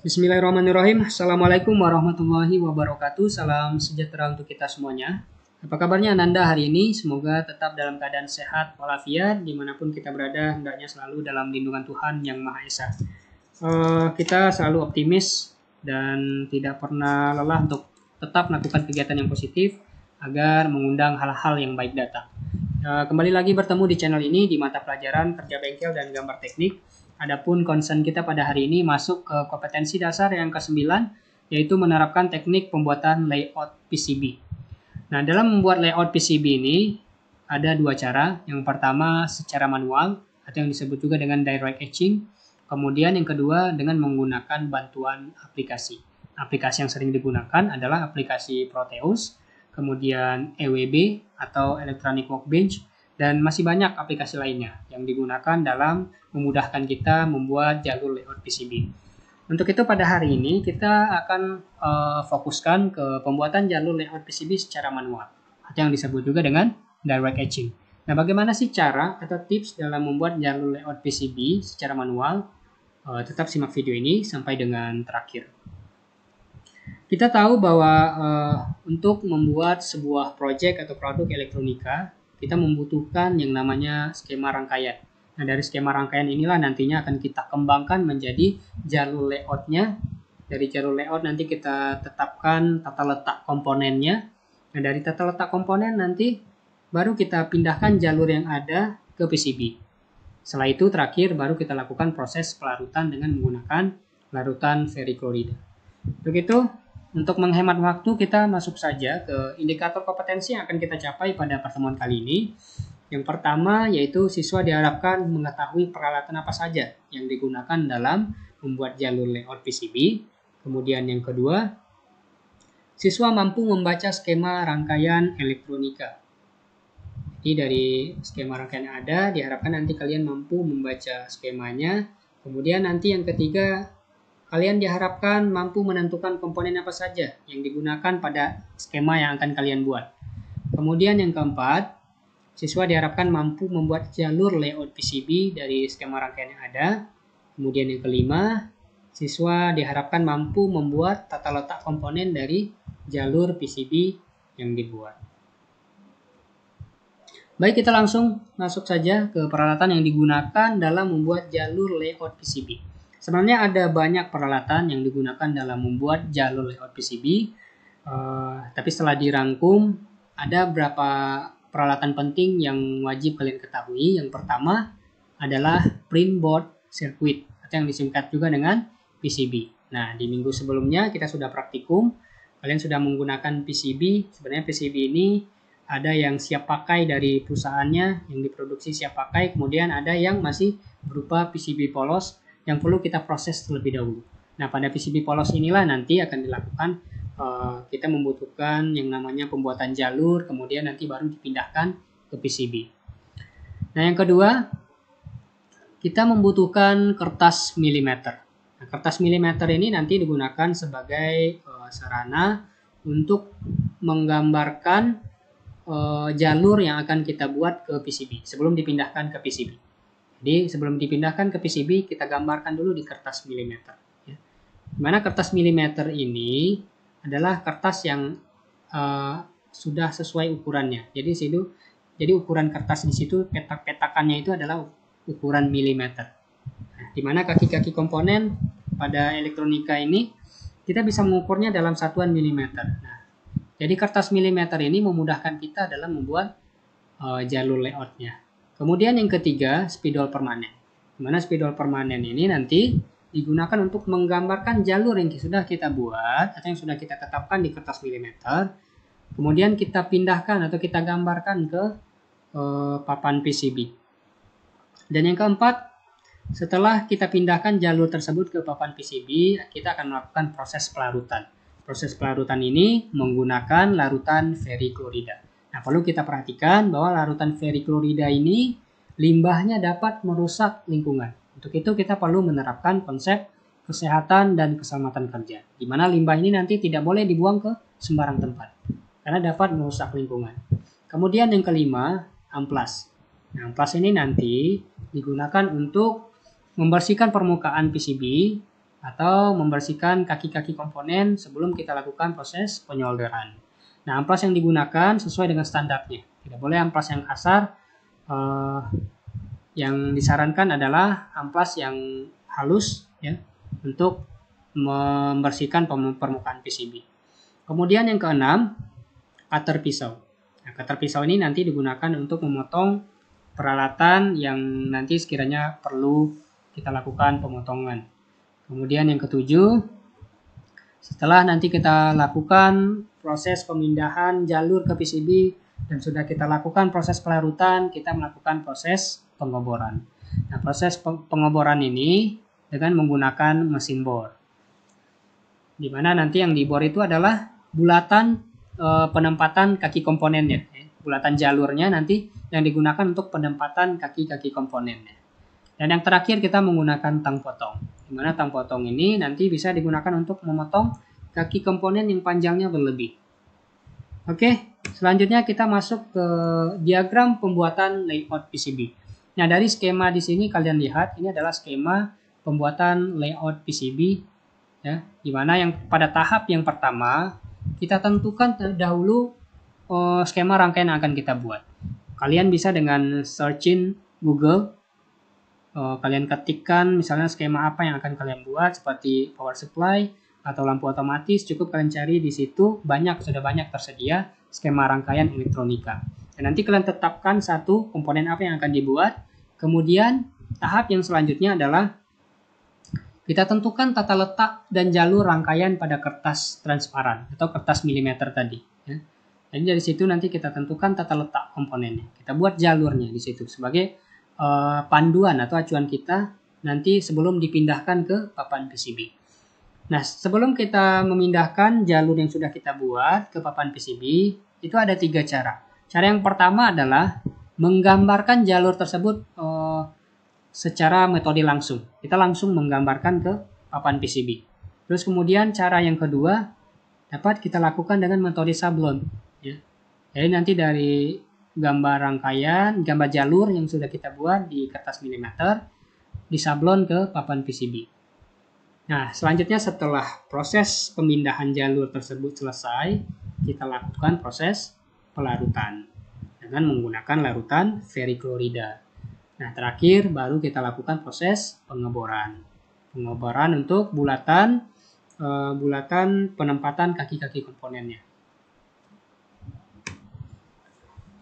Bismillahirrahmanirrahim. Assalamualaikum warahmatullahi wabarakatuh. Salam sejahtera untuk kita semuanya. Apa kabarnya Ananda hari ini? Semoga tetap dalam keadaan sehat walafiat dimanapun kita berada, hendaknya selalu dalam lindungan Tuhan Yang Maha Esa. Kita selalu optimis dan tidak pernah lelah untuk tetap melakukan kegiatan yang positif agar mengundang hal-hal yang baik datang. Kembali lagi bertemu di channel ini di mata pelajaran kerja bengkel dan gambar teknik. Adapun concern kita pada hari ini masuk ke kompetensi dasar yang ke-9, yaitu menerapkan teknik pembuatan layout PCB. Nah, dalam membuat layout PCB ini ada dua cara. Yang pertama secara manual atau yang disebut juga dengan direct etching. Kemudian yang kedua dengan menggunakan bantuan aplikasi. Aplikasi yang sering digunakan adalah aplikasi Proteus, kemudian EWB atau Electronic Workbench, dan masih banyak aplikasi lainnya yang digunakan dalam memudahkan kita membuat jalur layout PCB. Untuk itu pada hari ini kita akan fokuskan ke pembuatan jalur layout PCB secara manual atau yang disebut juga dengan direct etching. Nah, bagaimana sih cara atau tips dalam membuat jalur layout PCB secara manual? Tetap simak video ini sampai dengan terakhir. Kita tahu bahwa untuk membuat sebuah project atau produk elektronika, kita membutuhkan yang namanya skema rangkaian. Nah, dari skema rangkaian inilah nantinya akan kita kembangkan menjadi jalur layoutnya. Dari jalur layout nanti kita tetapkan tata letak komponennya. Nah, dari tata letak komponen nanti baru kita pindahkan jalur yang ada ke PCB. Setelah itu terakhir baru kita lakukan proses pelarutan dengan menggunakan larutan ferrichloride. Begitu. Untuk menghemat waktu, kita masuk saja ke indikator kompetensi yang akan kita capai pada pertemuan kali ini. Yang pertama yaitu siswa diharapkan mengetahui peralatan apa saja yang digunakan dalam membuat jalur layout PCB. Kemudian yang kedua, siswa mampu membaca skema rangkaian elektronika. Jadi dari skema rangkaian yang ada, diharapkan nanti kalian mampu membaca skemanya. Kemudian nanti yang ketiga, kalian diharapkan mampu menentukan komponen apa saja yang digunakan pada skema yang akan kalian buat. Kemudian yang keempat, siswa diharapkan mampu membuat jalur layout PCB dari skema rangkaian yang ada. Kemudian yang kelima, siswa diharapkan mampu membuat tata letak komponen dari jalur PCB yang dibuat. Baik, kita langsung masuk saja ke peralatan yang digunakan dalam membuat jalur layout PCB. Sebenarnya ada banyak peralatan yang digunakan dalam membuat jalur layout PCB, tapi setelah dirangkum ada beberapa peralatan penting yang wajib kalian ketahui. Yang pertama adalah print board circuit atau yang disingkat juga dengan PCB. Nah, di minggu sebelumnya kita sudah praktikum, kalian sudah menggunakan PCB. Sebenarnya PCB ini ada yang siap pakai dari perusahaannya, yang diproduksi siap pakai, kemudian ada yang masih berupa PCB polos yang perlu kita proses terlebih dahulu. Nah, pada PCB polos inilah nanti akan dilakukan, kita membutuhkan yang namanya pembuatan jalur, kemudian nanti baru dipindahkan ke PCB. Nah, yang kedua, kita membutuhkan kertas milimeter. Nah, kertas milimeter ini nanti digunakan sebagai sarana untuk menggambarkan jalur yang akan kita buat ke PCB sebelum dipindahkan ke PCB. Jadi sebelum dipindahkan ke PCB kita gambarkan dulu di kertas milimeter. Ya. Dimana kertas milimeter ini adalah kertas yang sudah sesuai ukurannya. Jadi ukuran kertas di situ petak-petakannya itu adalah ukuran milimeter. Nah, dimana kaki-kaki komponen pada elektronika ini kita bisa mengukurnya dalam satuan milimeter. Nah, jadi kertas milimeter ini memudahkan kita dalam membuat jalur layoutnya. Kemudian yang ketiga, spidol permanen. Dimana spidol permanen ini nanti digunakan untuk menggambarkan jalur yang sudah kita buat atau yang sudah kita tetapkan di kertas milimeter. Kemudian kita pindahkan atau kita gambarkan ke papan PCB. Dan yang keempat, setelah kita pindahkan jalur tersebut ke papan PCB, kita akan melakukan proses pelarutan. Proses pelarutan ini menggunakan larutan ferrichloride. Nah, perlu kita perhatikan bahwa larutan ferrichloride ini limbahnya dapat merusak lingkungan. Untuk itu kita perlu menerapkan konsep kesehatan dan keselamatan kerja, di mana limbah ini nanti tidak boleh dibuang ke sembarang tempat, karena dapat merusak lingkungan. Kemudian yang kelima, amplas. Nah, amplas ini nanti digunakan untuk membersihkan permukaan PCB atau membersihkan kaki-kaki komponen sebelum kita lakukan proses penyolderan. Nah, amplas yang digunakan sesuai dengan standarnya. Tidak boleh amplas yang kasar. Yang disarankan adalah amplas yang halus ya, untuk membersihkan permukaan PCB. Kemudian yang keenam, cutter pisau. Nah, cutter pisau ini nanti digunakan untuk memotong peralatan yang nanti sekiranya perlu kita lakukan pemotongan. Kemudian yang ketujuh, setelah nanti kita lakukan proses pemindahan jalur ke PCB dan sudah kita lakukan proses pelarutan, kita melakukan proses pengeboran. Nah, proses pengeboran ini dengan menggunakan mesin bor. Di mana nanti yang dibor itu adalah bulatan penempatan kaki komponennya. Bulatan jalurnya nanti yang digunakan untuk penempatan kaki-kaki komponennya. Dan yang terakhir kita menggunakan tang potong. Di mana tang potong ini nanti bisa digunakan untuk memotong kaki komponen yang panjangnya berlebih. Oke, selanjutnya kita masuk ke diagram pembuatan layout PCB. Nah, dari skema di sini kalian lihat ini adalah skema pembuatan layout PCB ya, di mana yang pada tahap yang pertama kita tentukan dahulu skema rangkaian yang akan kita buat. Kalian bisa dengan searching Google, kalian ketikkan misalnya skema apa yang akan kalian buat seperti power supply atau lampu otomatis, cukup kalian cari di situ, sudah banyak tersedia skema rangkaian elektronika. Dan nanti kalian tetapkan satu komponen apa yang akan dibuat. Kemudian tahap yang selanjutnya adalah kita tentukan tata letak dan jalur rangkaian pada kertas transparan atau kertas milimeter tadi. Ya. Jadi dari situ nanti kita tentukan tata letak komponennya. Kita buat jalurnya di situ sebagai panduan atau acuan kita nanti sebelum dipindahkan ke papan PCB. Nah, sebelum kita memindahkan jalur yang sudah kita buat ke papan PCB, itu ada 3 cara. Cara yang pertama adalah menggambarkan jalur tersebut secara metode langsung. Kita langsung menggambarkan ke papan PCB. Terus kemudian cara yang kedua dapat kita lakukan dengan metode sablon. Ya. Jadi nanti dari gambar rangkaian, gambar jalur yang sudah kita buat di kertas milimeter, disablon ke papan PCB. Nah, selanjutnya setelah proses pemindahan jalur tersebut selesai, kita lakukan proses pelarutan dengan menggunakan larutan veriklorida. Nah, terakhir baru kita lakukan proses pengeboran. Pengeboran untuk bulatan penempatan kaki-kaki komponennya.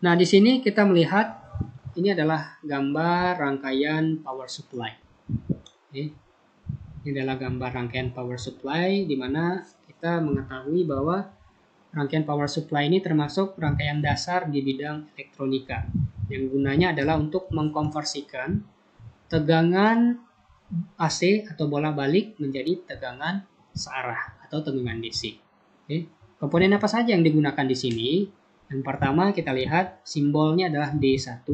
Nah, di sini kita melihat ini adalah gambar rangkaian power supply. Ini adalah gambar rangkaian power supply di mana kita mengetahui bahwa rangkaian power supply ini termasuk rangkaian dasar di bidang elektronika yang gunanya adalah untuk mengkonversikan tegangan AC atau bola balik menjadi tegangan searah atau tegangan DC. Oke. Komponen apa saja yang digunakan di sini? Yang pertama kita lihat simbolnya adalah D1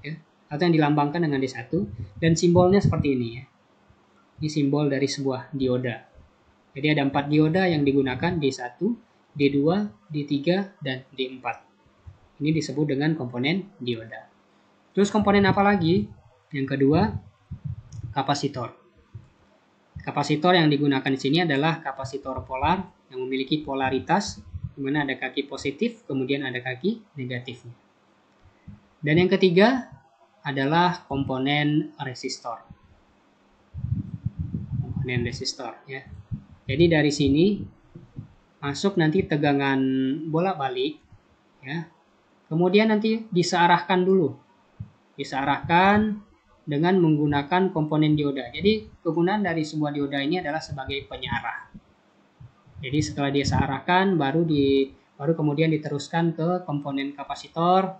ya, atau yang dilambangkan dengan D1 dan simbolnya seperti ini ya. Ini simbol dari sebuah dioda. Jadi ada 4 dioda yang digunakan D1, D2, D3 dan D4. Ini disebut dengan komponen dioda. Terus komponen apa lagi? Yang kedua, kapasitor. Kapasitor yang digunakan di sini adalah kapasitor polar yang memiliki polaritas di mana ada kaki positif, kemudian ada kaki negatifnya. Dan yang ketiga adalah komponen resistor. Komponen resistor ya. Jadi dari sini masuk nanti tegangan bolak-balik ya. Kemudian nanti disearahkan dulu. Disearahkan dengan menggunakan komponen dioda. Jadi kegunaan dari sebuah dioda ini adalah sebagai penyarah. Jadi setelah dia searahkan baru kemudian diteruskan ke komponen kapasitor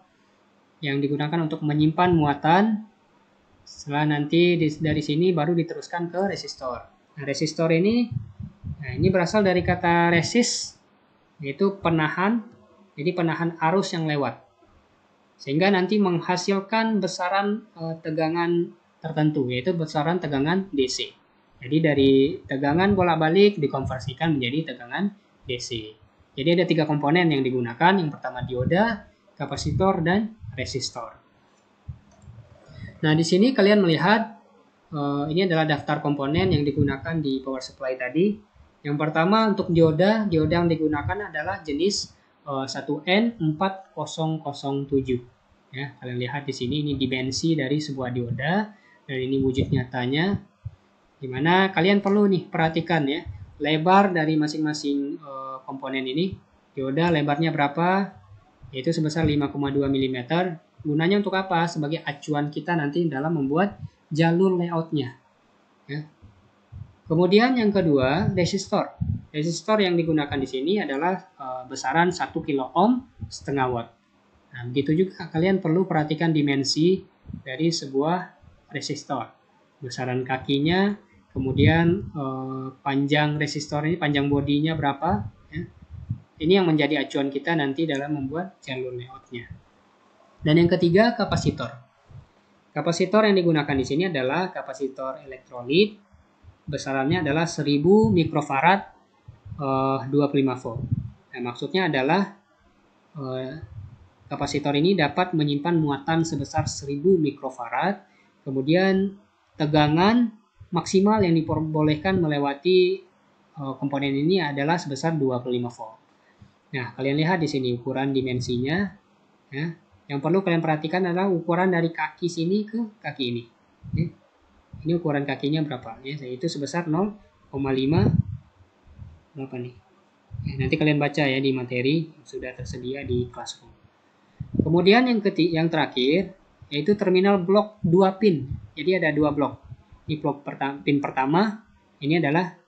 yang digunakan untuk menyimpan muatan. Setelah nanti dari sini baru diteruskan ke resistor. Nah, resistor ini berasal dari kata resist, yaitu penahan. Jadi penahan arus yang lewat. Sehingga nanti menghasilkan besaran tegangan tertentu, yaitu besaran tegangan DC. Jadi dari tegangan bolak-balik dikonversikan menjadi tegangan DC. Jadi ada 3 komponen yang digunakan. Yang pertama dioda, kapasitor, dan resistor. Nah, di sini kalian melihat ini adalah daftar komponen yang digunakan di power supply tadi. Yang pertama untuk dioda yang digunakan adalah jenis 1N4007. Ya, kalian lihat di sini ini dimensi dari sebuah dioda dan ini wujud nyatanya. Dimana kalian perlu nih perhatikan ya lebar dari masing-masing komponen ini. Dioda lebarnya berapa? Yaitu sebesar 5,2 mm. Gunanya untuk apa? Sebagai acuan kita nanti dalam membuat jalur layoutnya. Ya. Kemudian yang kedua, resistor. Resistor yang digunakan di sini adalah besaran 1 kilo ohm setengah watt. Nah, begitu juga kalian perlu perhatikan dimensi dari sebuah resistor. Besaran kakinya, kemudian panjang resistor ini, panjang bodinya berapa. Ya. Ini yang menjadi acuan kita nanti dalam membuat jalur layoutnya. Dan yang ketiga, kapasitor. Kapasitor yang digunakan di sini adalah kapasitor elektrolit. Besarannya adalah 1000 mikrofarad 25 volt. Nah, maksudnya adalah kapasitor ini dapat menyimpan muatan sebesar 1000 mikrofarad. Kemudian tegangan maksimal yang diperbolehkan melewati komponen ini adalah sebesar 25 volt. Nah, kalian lihat di sini ukuran dimensinya. Ya. Yang perlu kalian perhatikan adalah ukuran dari kaki sini ke kaki ini. Ya. Ini ukuran kakinya berapa? Ya, yaitu sebesar 0,5 berapa nih? Ya, nanti kalian baca ya di materi yang sudah tersedia di Classroom. Kemudian yang terakhir yaitu terminal blok 2 pin. Jadi ada 2 blok. Ini blok pin pertama, ini adalah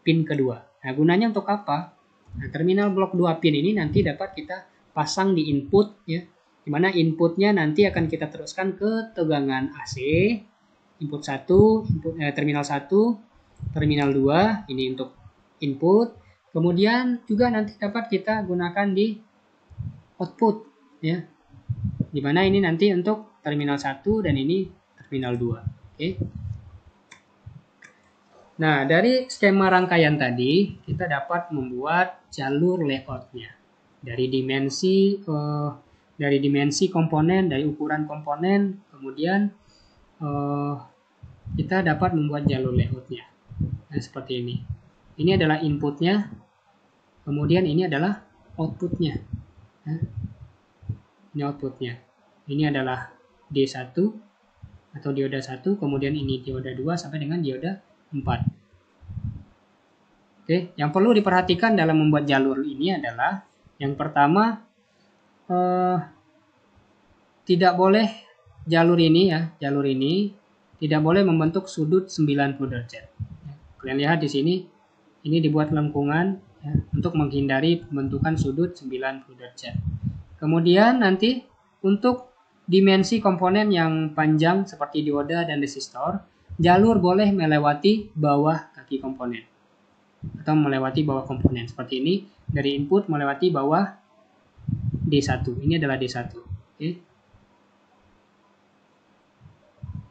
pin kedua. Nah, gunanya untuk apa? Nah, terminal blok 2 pin ini nanti dapat kita pasang di input ya. Di mana inputnya nanti akan kita teruskan ke tegangan AC. Input 1, terminal 1, terminal 2, ini untuk input. Kemudian juga nanti dapat kita gunakan di output ya. Dimana ini nanti untuk terminal 1 dan ini terminal 2. Oke. Nah, dari skema rangkaian tadi kita dapat membuat jalur layoutnya. Dari dimensi komponen, dari ukuran komponen, kemudian kita dapat membuat jalur layoutnya. Nah, seperti ini. Ini adalah inputnya, kemudian ini adalah outputnya. Nah, ini outputnya. Ini adalah D1 atau dioda 1, kemudian ini dioda 2 sampai dengan dioda 4. Oke, yang perlu diperhatikan dalam membuat jalur ini adalah yang pertama tidak boleh jalur ini tidak boleh membentuk sudut 90 derajat. Kalian lihat di sini ini dibuat lengkungan ya, untuk menghindari pembentukan sudut 90 derajat. Kemudian nanti untuk dimensi komponen yang panjang seperti dioda dan resistor, jalur boleh melewati bawah kaki komponen atau melewati bawah komponen seperti ini, dari input melewati bawah D1. Ini adalah D1. Oke.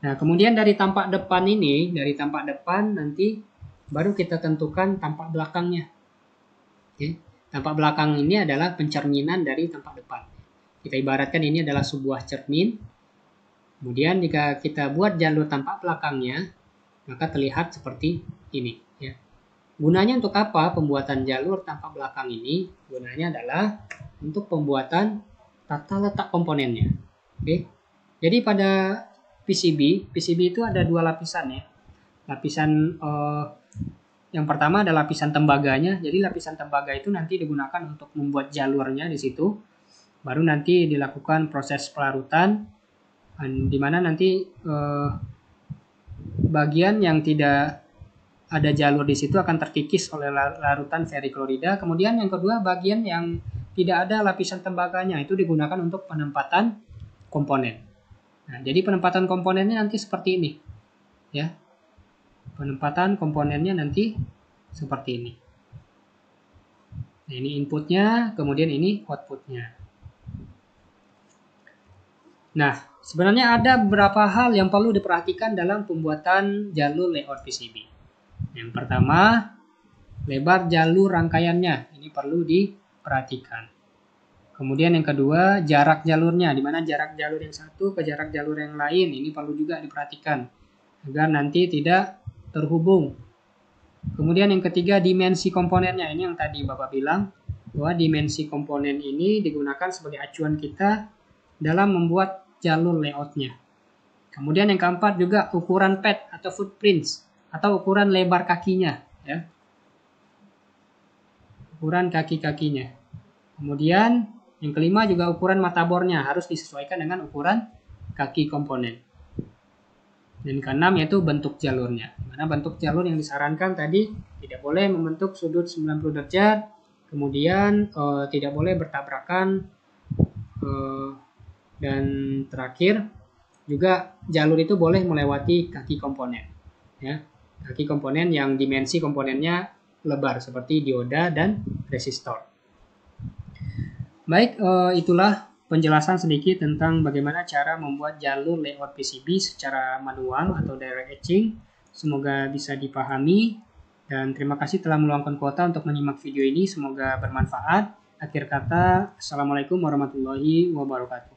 Nah, kemudian dari tampak depan nanti baru kita tentukan tampak belakangnya. Oke. Tampak belakang ini adalah pencerminan dari tampak depan. Kita ibaratkan ini adalah sebuah cermin. Kemudian jika kita buat jalur tampak belakangnya, maka terlihat seperti ini. Ya. Gunanya untuk apa pembuatan jalur tampak belakang ini? Gunanya adalah untuk pembuatan tata letak komponennya. Oke. Jadi pada PCB itu ada 2 lapisan ya. Lapisan yang pertama adalah lapisan tembaganya. Jadi lapisan tembaga itu nanti digunakan untuk membuat jalurnya di situ. Baru nanti dilakukan proses pelarutan, di mana nanti bagian yang tidak ada jalur di situ akan terkikis oleh larutan ferriklorida. Kemudian yang kedua, bagian yang tidak ada lapisan tembaganya itu digunakan untuk penempatan komponen. Nah, jadi penempatan komponennya nanti seperti ini, ya. Penempatan komponennya nanti seperti ini. Nah, ini inputnya, kemudian ini outputnya. Nah, sebenarnya ada beberapa hal yang perlu diperhatikan dalam pembuatan jalur layout PCB. Yang pertama, lebar jalur rangkaiannya. Ini perlu diperhatikan. Kemudian yang kedua, jarak jalurnya. Di mana jarak jalur yang satu ke jarak jalur yang lain. Ini perlu juga diperhatikan. agar nanti tidak terhubung. Kemudian yang ketiga, dimensi komponennya. Ini yang tadi Bapak bilang, bahwa dimensi komponen ini digunakan sebagai acuan kita dalam membuat jalur layoutnya. Kemudian yang keempat juga ukuran pad atau footprints, atau ukuran lebar kakinya, ya. Ukuran kaki-kakinya. Kemudian yang kelima juga ukuran matabornya harus disesuaikan dengan ukuran kaki komponen. Dan keenam yaitu bentuk jalurnya. Karena bentuk jalur yang disarankan tadi tidak boleh membentuk sudut 90 derajat, kemudian tidak boleh bertabrakan, dan terakhir juga jalur itu boleh melewati kaki komponen, ya. Kaki komponen yang dimensi komponennya lebar seperti dioda dan resistor. Baik, itulah penjelasan sedikit tentang bagaimana cara membuat jalur layout PCB secara manual atau direct etching. Semoga bisa dipahami dan terima kasih telah meluangkan kuota untuk menyimak video ini. Semoga bermanfaat. Akhir kata, Assalamualaikum warahmatullahi wabarakatuh.